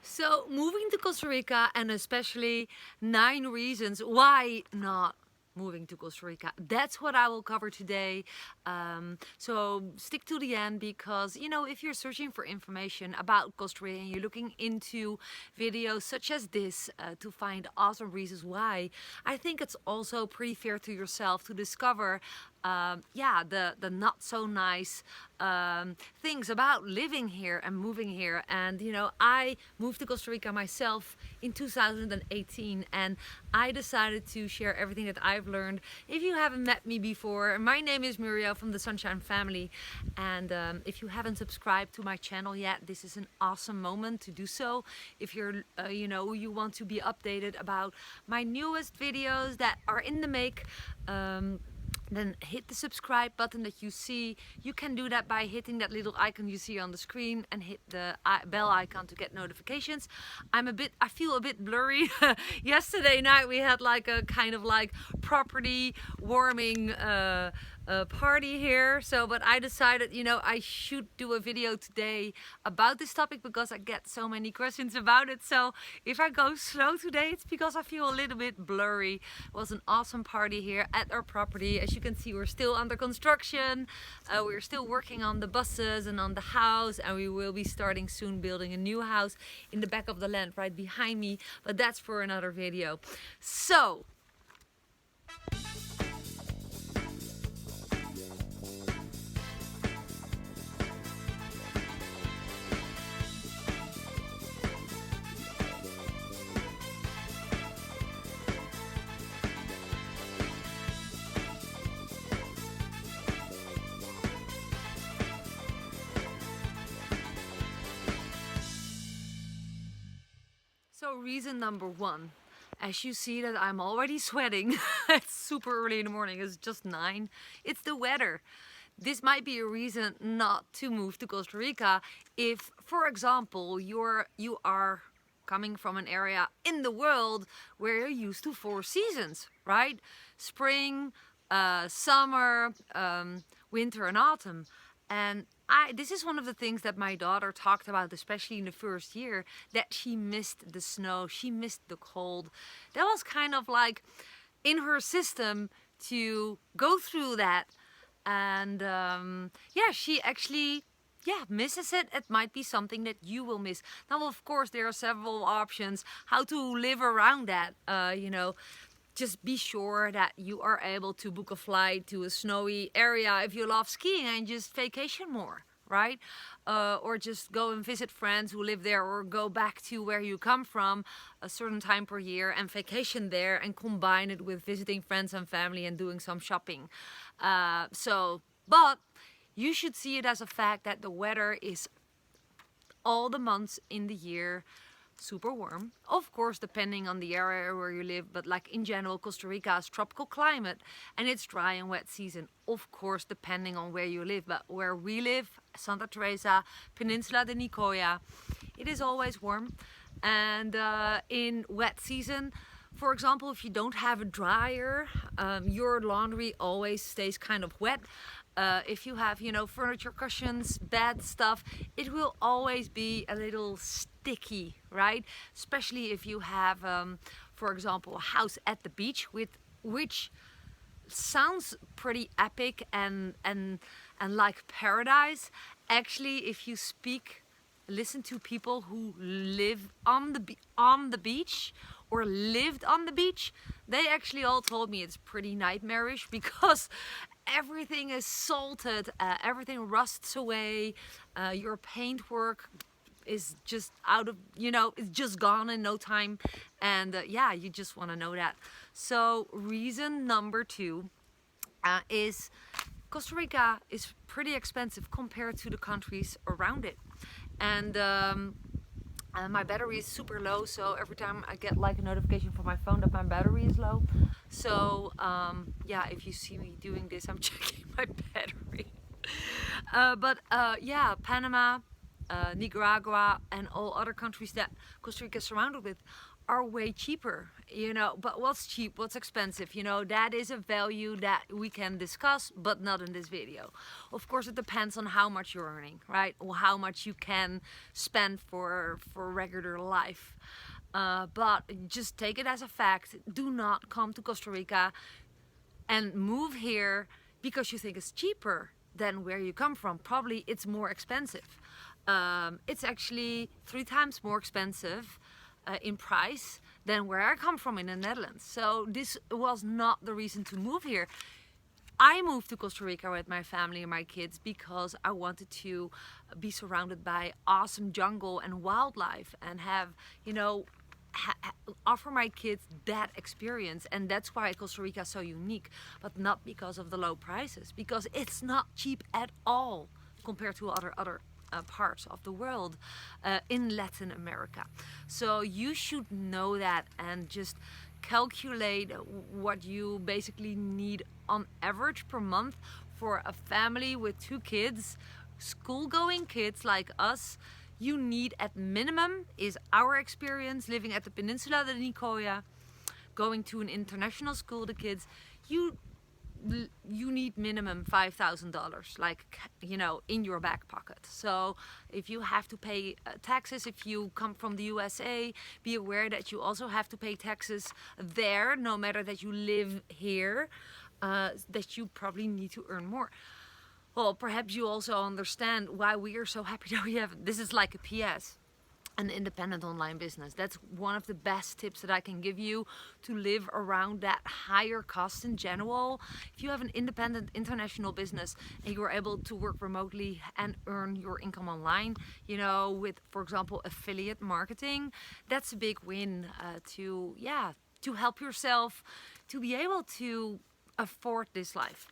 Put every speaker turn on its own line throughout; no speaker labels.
So moving to Costa Rica, and especially 9 reasons why not moving to Costa Rica. That's what I will cover today. So stick to the end, because if you're searching for information about Costa Rica and you're looking into videos such as this to find awesome reasons why, I think it's also pretty fair to yourself to discover the not so nice things about living here and moving here. And I moved to Costa Rica myself in 2018, and I decided to share everything that I've learned. If you haven't met me before, my name is Muriel from the Sunshine Family, and if you haven't subscribed to my channel yet, this is an awesome moment to do so. If you're you want to be updated about my newest videos that are in the make, then hit the subscribe button that you see. You can do that by hitting that little icon you see on the screen and hit the bell icon to get notifications. I feel a bit blurry. Yesterday night we had like a kind of like property warming party here, but I decided I should do a video today about this topic because I get so many questions about it. So if I go slow today, it's because I feel a little bit blurry. It was an awesome party here at our property. As you can see, we're still under construction. We're still working on the buses and on the house, and we will be starting soon building a new house in the back of the land right behind me, but that's for another video. So reason number one, as you see that I'm already sweating, it's super early in the morning, it's just 9, it's the weather. This might be a reason not to move to Costa Rica if, for example, you are coming from an area in the world where you're used to 4 seasons, right? Spring, summer, winter and autumn. And this is one of the things that my daughter talked about, especially in the first year, that she missed the snow, she missed the cold. That was kind of like in her system to go through that. And she actually misses it. It might be something that you will miss. Now, of course, there are several options how to live around that, Just be sure that you are able to book a flight to a snowy area if you love skiing and just vacation more, right? Or just go and visit friends who live there, or go back to where you come from a certain time per year and vacation there and combine it with visiting friends and family and doing some shopping. But you should see it as a fact that the weather is all the months in the year super warm, of course depending on the area where you live, but like in general, Costa Rica has tropical climate and it's dry and wet season, of course depending on where you live. But where we live, Santa Teresa, Peninsula de Nicoya, it is always warm. And in wet season, for example, if you don't have a dryer, your laundry always stays kind of wet. If you have, furniture, cushions, bed stuff, it will always be a little sticky, right? Especially if you have, for example, a house at the beach, which sounds pretty epic and like paradise. Actually, if you listen to people who live on the beach or lived on the beach, they actually all told me it's pretty nightmarish because everything is salted, everything rusts away, your paintwork is just it's just gone in no time, and you just want to know that. So reason number 2 is Costa Rica is pretty expensive compared to the countries around it, and my battery is super low, so every time I get like a notification from my phone that my battery is low. So if you see me doing this, I'm checking my battery. Panama, Nicaragua and all other countries that Costa Rica is surrounded with are way cheaper, you know. But what's cheap, what's expensive, you know, that is a value that we can discuss, but not in this video. Of course, it depends on how much you're earning, right, or how much you can spend for regular life. But just take it as a fact. Do not come to Costa Rica and move here because you think it's cheaper than where you come from. Probably it's more expensive. It's actually 3 times more expensive in price than where I come from in the Netherlands. So this was not the reason to move here. I moved to Costa Rica with my family and my kids because I wanted to be surrounded by awesome jungle and wildlife and have, you know, offer my kids that experience. And that's why Costa Rica is so unique, but not because of the low prices, because it's not cheap at all compared to other parts of the world in Latin America. So you should know that and just calculate what you basically need on average per month for a family with 2 kids, school-going kids like us. You need at minimum, is our experience living at the Peninsula de Nicoya, going to an international school, the kids, you need minimum $5,000, like, you know, in your back pocket. So if you have to pay taxes, if you come from the USA, be aware that you also have to pay taxes there, no matter that you live here, that you probably need to earn more. Well, perhaps you also understand why we are so happy that we have, this is like a PS, an independent online business. That's one of the best tips that I can give you to live around that higher cost in general. If you have an independent international business and you're able to work remotely and earn your income online, you know, with, for example, affiliate marketing, that's a big win to help yourself to be able to afford this life.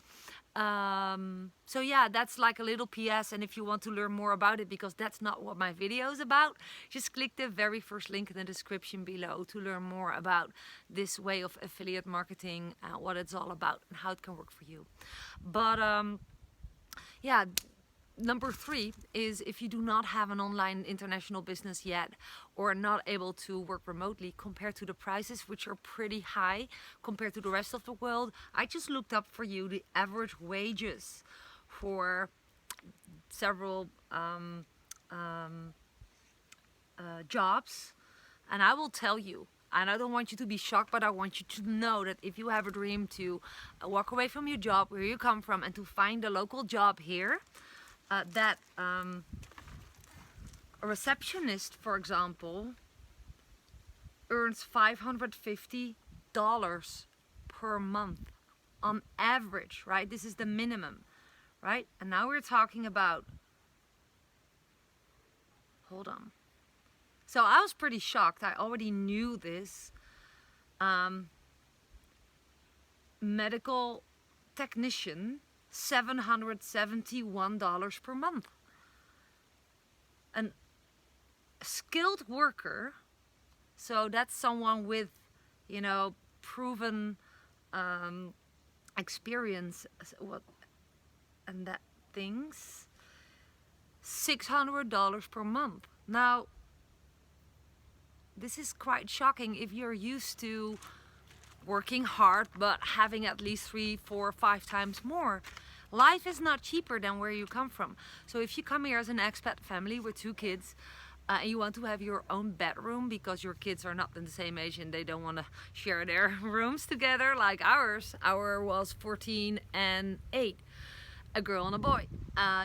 So yeah, that's like a little PS, and if you want to learn more about it, because that's not what my video is about, just click the very first link in the description below to learn more about this way of affiliate marketing, what it's all about and how it can work for you. But yeah, number 3 is, if you do not have an online international business yet or are not able to work remotely, compared to the prices, which are pretty high compared to the rest of the world, I just looked up for you the average wages for several jobs, and I will tell you, and I don't want you to be shocked, but I want you to know that if you have a dream to walk away from your job where you come from and to find a local job here, that a receptionist, for example, earns $550 per month on average, right? This is the minimum, right? And now we're talking about, hold on. So I was pretty shocked. I already knew this. Medical technician, $771 per month. A skilled worker, so that's someone with, you know, proven experience, and that things, $600 per month. Now, this is quite shocking if you're used to working hard but having at least 3, 4, 5 times more. Life is not cheaper than where you come from. So if you come here as an expat family with 2 kids and you want to have your own bedroom because your kids are not in the same age and they don't want to share their rooms together like ours. Our was 14 and 8, a girl and a boy.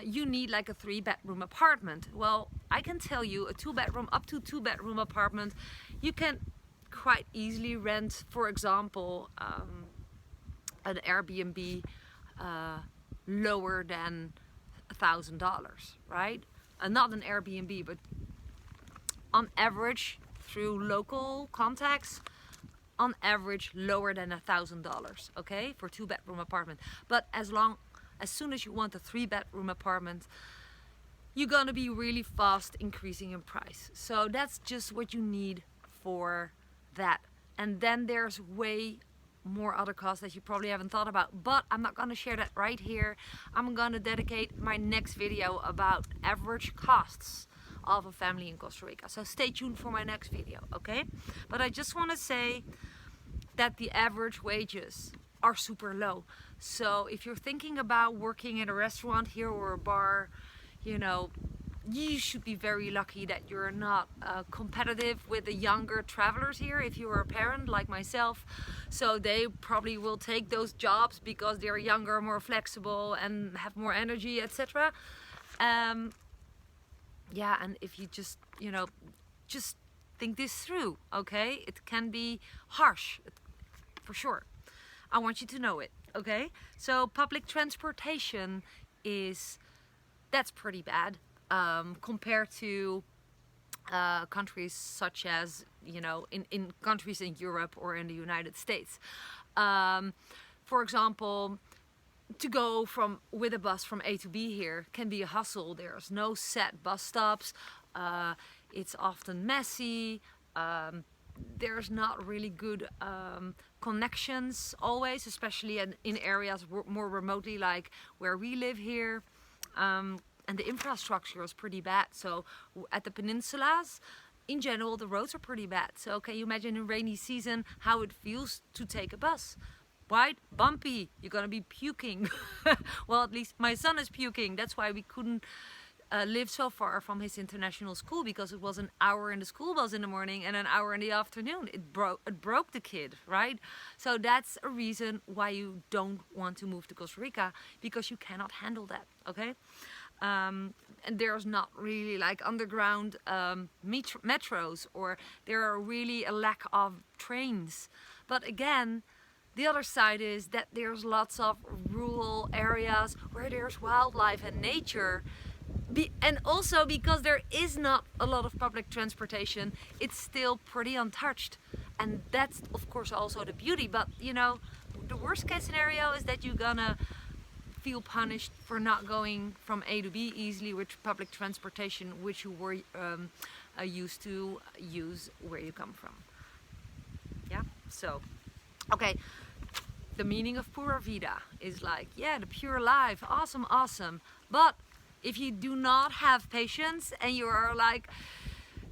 You need like a 3-bedroom apartment. Well, I can tell you a 2-bedroom, up to 2-bedroom apartment, you can quite easily rent, for example, an Airbnb lower than $1,000, right? Not an Airbnb, but on average, through local contacts, on average lower than $1,000, okay, for 2-bedroom apartment. But as soon as you want a 3-bedroom apartment, you're gonna be really fast increasing in price. So that's just what you need for that. And then there's way more other costs that you probably haven't thought about, but I'm not gonna share that right here. I'm gonna dedicate my next video about average costs of a family in Costa Rica. So stay tuned for my next video, okay? But I just want to say that the average wages are super low. So if you're thinking about working in a restaurant here or a bar, you know, you should be very lucky that you're not competitive with the younger travelers here if you're a parent like myself. So they probably will take those jobs because they're younger, more flexible and have more energy, etc. Yeah, and if you just, you know, just think this through, okay? It can be harsh, for sure. I want you to know it, okay? So public transportation that's pretty bad compared to countries such as, you know, in countries in Europe or in the United States. For example, to go with a bus from A to B here can be a hustle. There's no set bus stops. It's often messy. There's not really good connections always, especially in areas more remotely like where we live here. And the infrastructure is pretty bad. So at the peninsulas, in general, the roads are pretty bad. So can you imagine in rainy season how it feels to take a bus? Right? Bumpy. You're gonna be puking. Well, at least my son is puking. That's why we couldn't live so far from his international school, because it was an hour in the school bus in the morning and an hour in the afternoon. It broke the kid, right? So that's a reason why you don't want to move to Costa Rica, because you cannot handle that, okay? And there's not really like underground metros, or there are really a lack of trains. But again, the other side is that there's lots of rural areas where there's wildlife and nature. And also because there is not a lot of public transportation, it's still pretty untouched. And that's of course also the beauty. But you know, the worst case scenario is that you're gonna feel punished for not going from A to B easily with public transportation, which you were used to use where you come from. Yeah, so, okay. The meaning of pura vida is like, yeah, the pure life, awesome, awesome. But if you do not have patience and you are like,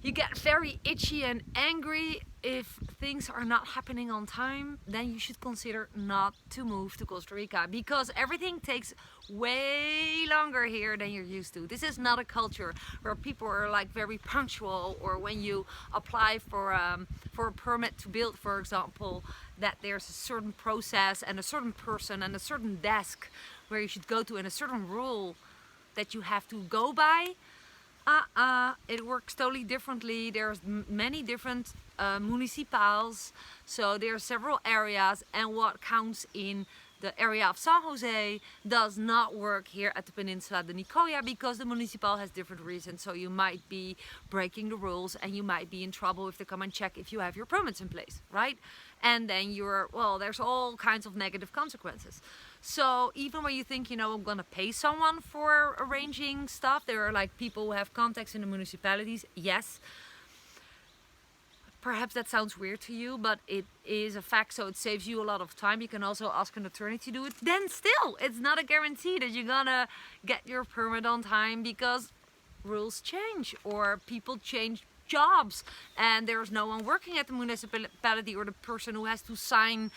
you get very itchy and angry if things are not happening on time, then you should consider not to move to Costa Rica, because everything takes way longer here than you're used to. This is not a culture where people are like very punctual, or when you apply for a permit to build, for example, that there's a certain process and a certain person and a certain desk where you should go to and a certain rule that you have to go by. It works totally differently. There's many different municipals, so there are several areas, and what counts in the area of San Jose does not work here at the Peninsula de Nicoya, because the municipal has different reasons. So you might be breaking the rules and you might be in trouble if they come and check if you have your permits in place, right? And then there's all kinds of negative consequences. So even when you think, you know, I'm gonna pay someone for arranging stuff, there are like people who have contacts in the municipalities, yes. Perhaps that sounds weird to you, but it is a fact, so it saves you a lot of time. You can also ask an attorney to do it. Then still, it's not a guarantee that you're gonna get your permit on time, because rules change or people change jobs and there's no one working at the municipality, or the person who has to sign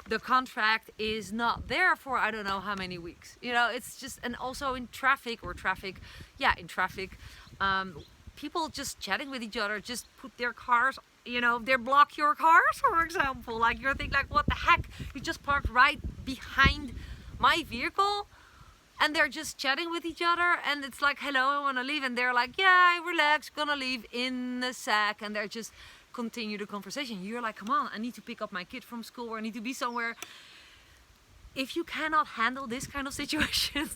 the contract is not there for I don't know how many weeks. You know, it's just, and also in traffic, people just chatting with each other, just put their cars, you know, they block your cars, for example. Like you're thinking like, what the heck? You just parked right behind my vehicle and they're just chatting with each other, and it's like, hello, I want to leave, and they're like, yeah, relax, gonna leave in a sec, and they're just continue the conversation. You're like, come on, I need to pick up my kid from school, or I need to be somewhere. If you cannot handle this kind of situations,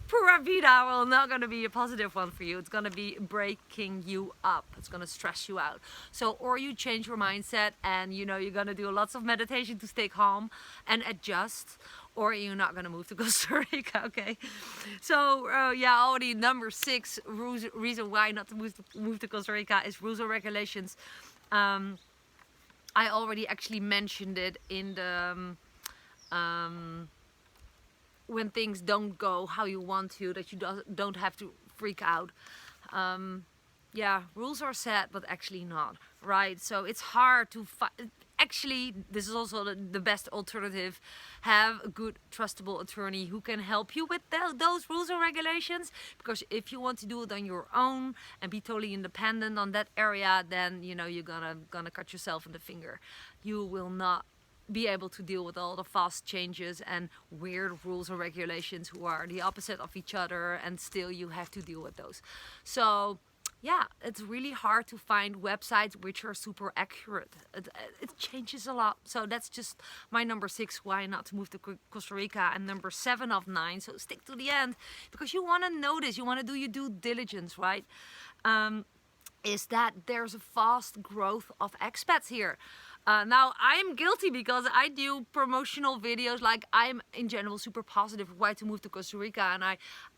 pura vida will not going to be a positive one for you. It's going to be breaking you up. It's going to stress you out. So, or you change your mindset and, you know, you're going to do lots of meditation to stay calm and adjust, or you're not going to move to Costa Rica, okay? So, already number 6 reason why not to move to Costa Rica is rules and regulations. I already actually mentioned it in the when things don't go how you want to, that you don't have to freak out. yeah, rules are set, but actually not, right? So it's hard to actually, this is also the best alternative. Have a good, trustable attorney who can help you with those rules and regulations. Because if you want to do it on your own and be totally independent on that area, then you know you're gonna cut yourself in the finger. You will not be able to deal with all the fast changes and weird rules and regulations who are the opposite of each other, and still you have to deal with those. So yeah, it's really hard to find websites which are super accurate. It changes a lot. So that's just my number 6, why not to move to Costa Rica, and number 7 of 9. So stick to the end, because you want to know this, you want to do your due diligence, right? Is that there's a fast growth of expats here. Now I'm guilty because I do promotional videos. Like, I'm in general super positive why to move to Costa Rica, and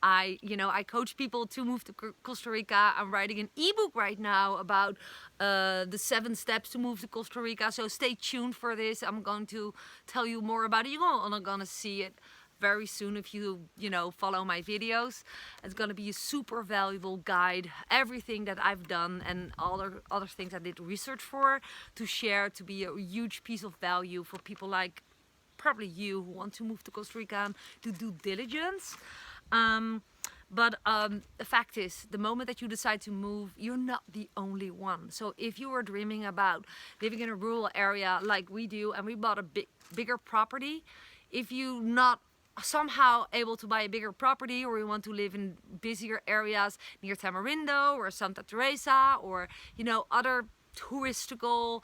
I coach people to move to Costa Rica. I'm writing an ebook right now about the 7 steps to move to Costa Rica. So stay tuned for this. I'm going to tell you more about it. You're gonna see it very soon if you follow my videos. It's gonna be a super valuable guide, everything that I've done and other things I did research for, to share, to be a huge piece of value for people like probably you who want to move to Costa Rica and do due diligence. But the fact is, the moment that you decide to move, you're not the only one. So if you are dreaming about living in a rural area like we do, and we bought a bigger property, if you're not somehow able to buy a bigger property, or you want to live in busier areas near Tamarindo or Santa Teresa, or other touristical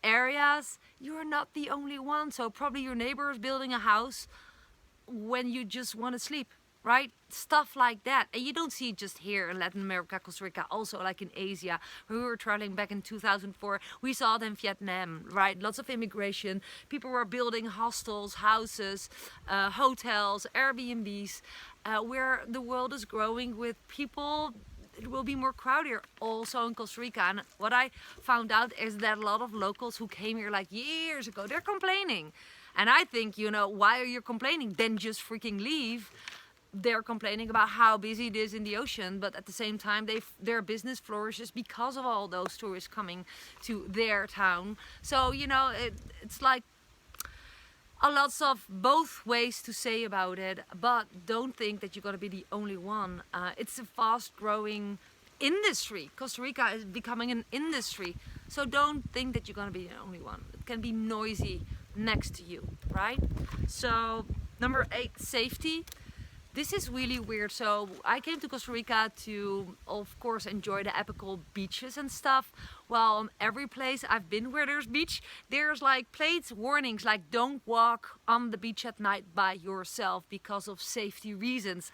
areas, you're not the only one. So probably your neighbor is building a house when you just want to sleep, right? Stuff like that. And you don't see it just here in Latin America, Costa Rica, also like in Asia, where we were traveling back in 2004. We saw it in Vietnam, right? Lots of immigration. People were building hostels, houses, hotels, Airbnbs, where the world is growing with people. It will be more crowded also in Costa Rica. And what I found out is that a lot of locals who came here like years ago, they're complaining. And I think, why are you complaining? Then just freaking leave. They're complaining about how busy it is in the ocean, but at the same time their business flourishes because of all those tourists coming to their town. So it's like a lots of both ways to say about it, but don't think that you're going to be the only one. It's a fast growing industry. Costa Rica is becoming an industry, so don't think that you're going to be the only one. It can be noisy next to you, right? So number 8, safety. This is really weird. So I came to Costa Rica to, of course, enjoy the epical beaches and stuff. Well, every place I've been where there's beach, there's like plates, warnings, like don't walk on the beach at night by yourself because of safety reasons.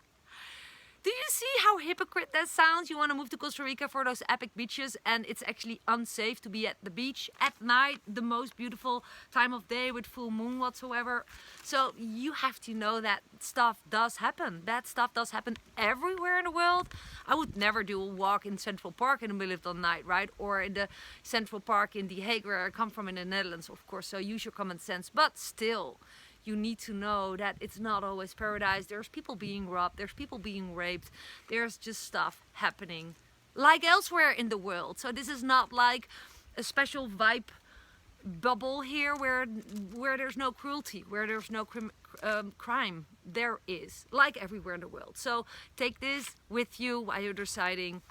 Do you see how hypocrite that sounds? You want to move to Costa Rica for those epic beaches, and it's actually unsafe to be at the beach at night, the most beautiful time of day with full moon whatsoever. So you have to know that stuff does happen. Bad stuff does happen everywhere in the world. I would never do a walk in Central Park in the middle of the night, right? Or in the Central Park in The Hague, where I come from in the Netherlands, of course. So use your common sense. But still, you need to know that it's not always paradise. There's people being robbed, there's people being raped, there's just stuff happening like elsewhere in the world. So this is not like a special vibe bubble here where there's no cruelty, where there's no crime. There is, like everywhere in the world. So take this with you while you're deciding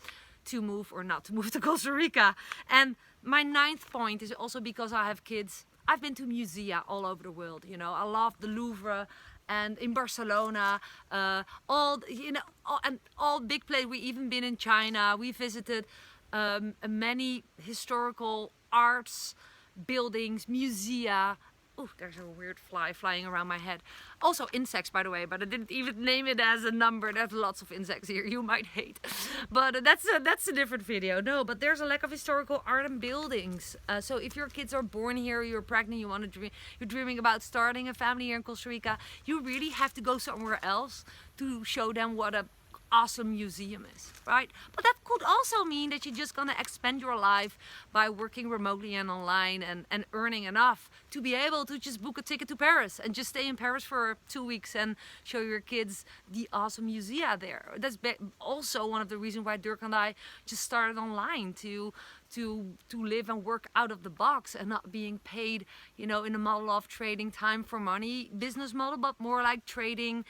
to move or not to move to Costa Rica. And my 9th point is also because I have kids. I've been to museums all over the world. I love the Louvre, and in Barcelona, all big places. We even been in China. We visited many historical arts buildings, museums. Oh, there's a weird fly flying around my head. Also insects, by the way, but I didn't even name it as a number. There's lots of insects here you might hate. But that's a different video. No, but there's a lack of historical art and buildings. So if your kids are born here, you're pregnant, you're dreaming about starting a family here in Costa Rica, you really have to go somewhere else to show them what a awesome museum is, right? But that could also mean that you're just gonna expand your life by working remotely and online and earning enough to be able to just book a ticket to Paris and just stay in Paris for 2 weeks and show your kids the awesome museum there. That's also one of the reasons why Dirk and I just started online to live and work out of the box and not being paid, in a model of trading time for money business model, but more like trading,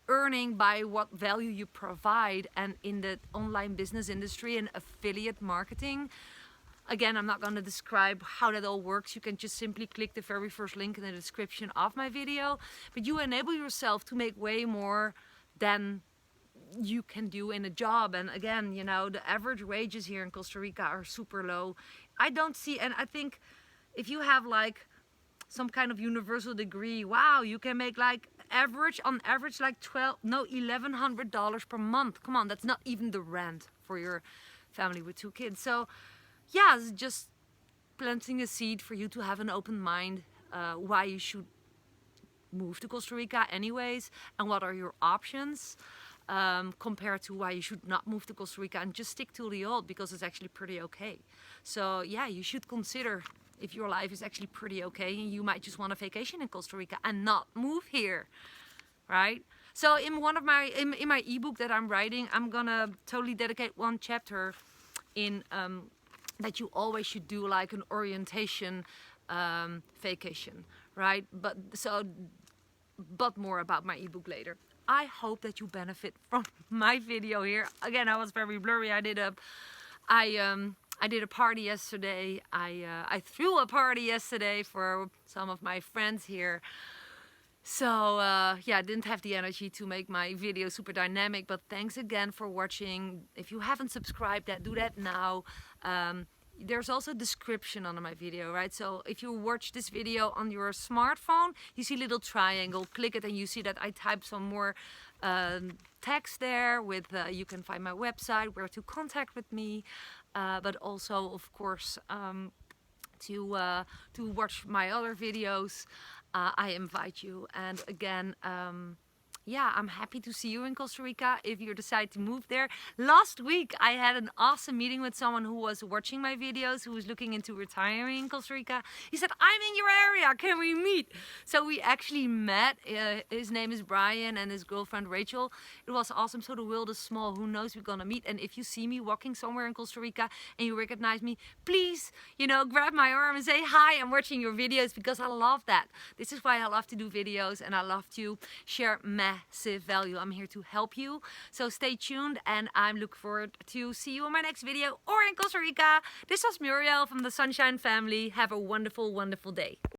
earning by what value you provide. And in the online business industry and affiliate marketing, again, I'm not going to describe how that all works. You can just simply click the very first link in the description of my video, but you enable yourself to make way more than you can do in a job. And again, the average wages here in Costa Rica are super low. I don't see, and I think if you have like some kind of universal degree, wow, you can make like on average like $1,100 per month. Come on, that's not even the rent for your family with 2 kids. So yeah, it's just planting a seed for you to have an open mind, why you should move to Costa Rica anyways, and what are your options, compared to why you should not move to Costa Rica and just stick to the old, because it's actually pretty okay. So yeah, you should consider if your life is actually pretty okay and you might just want a vacation in Costa Rica and not move here, right? So in one of my in my ebook that I'm writing, I'm gonna totally dedicate one chapter in that you always should do like an orientation vacation, right? But more about my ebook later. I hope that you benefit from my video here. Again, I was very blurry. I did a party yesterday. I threw a party yesterday for some of my friends here. So yeah, I didn't have the energy to make my video super dynamic, but thanks again for watching. If you haven't subscribed yet, do that now. There's also a description under my video, right? So if you watch this video on your smartphone, you see a little triangle, click it and you see that I type some more text there with, you can find my website, where to contact with me, but also of course to watch my other videos. I invite you. And again, yeah, I'm happy to see you in Costa Rica if you decide to move there. Last week, I had an awesome meeting with someone who was watching my videos, who was looking into retiring in Costa Rica. He said, I'm in your area, can we meet? So we actually met. His name is Brian and his girlfriend Rachel. It was awesome. So the world is small. Who knows, we're gonna meet. And if you see me walking somewhere in Costa Rica and you recognize me, please, grab my arm and say, hi, I'm watching your videos, because I love that. This is why I love to do videos and I love to share massive value. I'm here to help you. So stay tuned and I'm looking forward to see you in my next video or in Costa Rica. This was Muriel from the Sunshine Family. Have a wonderful, wonderful day.